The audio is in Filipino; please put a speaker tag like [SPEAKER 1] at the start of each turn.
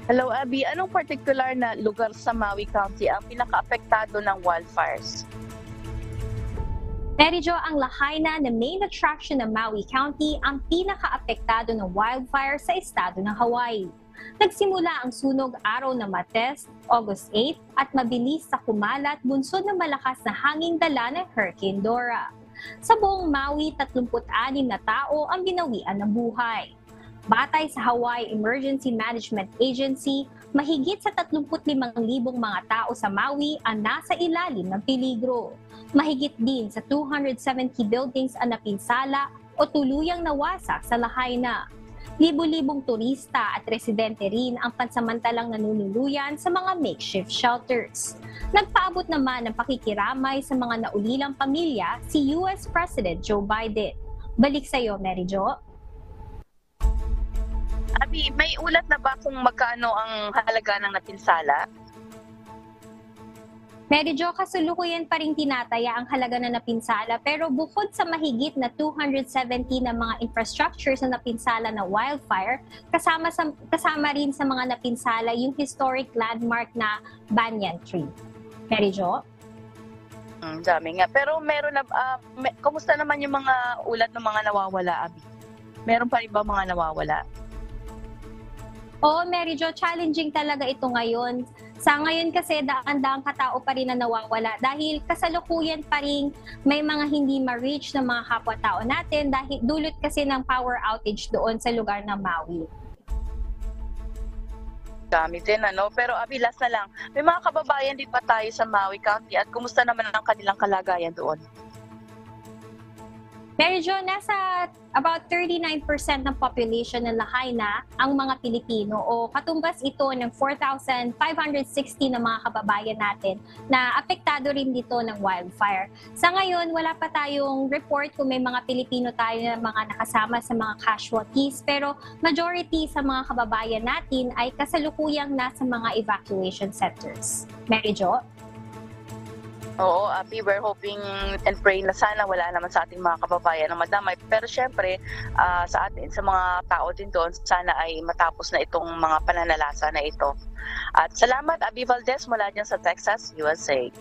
[SPEAKER 1] Hello, Abby. Anong particular na lugar sa Maui County ang pinakaapektado ng wildfires?
[SPEAKER 2] Medyo ang Lahaina na main attraction ng Maui County ang pinakaapektado ng wildfire sa estado ng Hawaii. Nagsimula ang sunog araw ng Martes, August 8 at mabilis sa kumalat bunsod ng malakas na hanging dala ng Hurricane Dora. Sa buong Maui, 36 na tao ang binawian ng buhay. Batay sa Hawaii Emergency Management Agency, mahigit sa 35,000 mga tao sa Maui ang nasa ilalim ng peligro. Mahigit din sa 270 buildings ang napinsala o tuluyang nawasak sa Lahaina. Libo-libong turista at residente rin ang pansamantalang nanunuluyan sa mga makeshift shelters. Nagpaabot naman ng pakikiramay sa mga naulilang pamilya si US President Joe Biden. Balik sa iyo, Mary Jo.
[SPEAKER 1] Abby, may ulat na ba kung magkano ang halaga ng napinsala?
[SPEAKER 2] Medyo kasalukuyan pa rin tinataya ang halaga na napinsala pero bukod sa mahigit na 270 na mga infrastructures na napinsala ng wildfire, kasama rin sa mga napinsala yung historic landmark na Banyan Tree. Mary Jo?
[SPEAKER 1] Dami nga. Pero meron na, kumusta naman yung mga ulat ng mga nawawala, Abby? Meron pa rin ba mga nawawala?
[SPEAKER 2] Oo, Mary Jo, challenging talaga ito ngayon. Sa ngayon kasi daan-daang katao pa rin na nawawala dahil kasalukuyan pa rin may mga hindi ma-reach na mga kapwa-tao natin dahil dulot kasi ng power outage doon sa lugar ng Maui.
[SPEAKER 1] Dami din, ano? Pero Abby, last na lang, may mga kababayan din pa tayo sa Maui County at kumusta naman ang kanilang kalagayan doon?
[SPEAKER 2] Mary Jo, nasa about 39% ng population ng Lahaina ang mga Pilipino o katumbas ito ng 4,560 na mga kababayan natin na apektado rin dito ng wildfire. Sa ngayon, wala pa tayong report kung may mga Pilipino tayo na mga nakasama sa mga casualties pero majority sa mga kababayan natin ay kasalukuyang nasa mga evacuation centers. Mary Jo?
[SPEAKER 1] Oo, Abby, we're hoping and praying na sana wala naman sa ating mga kababayan na madamay. Pero syempre, sa atin, sa mga tao din doon, sana ay matapos na itong mga pananalasa na ito. At salamat, Abby Valdez, mula dyan sa Texas, USA.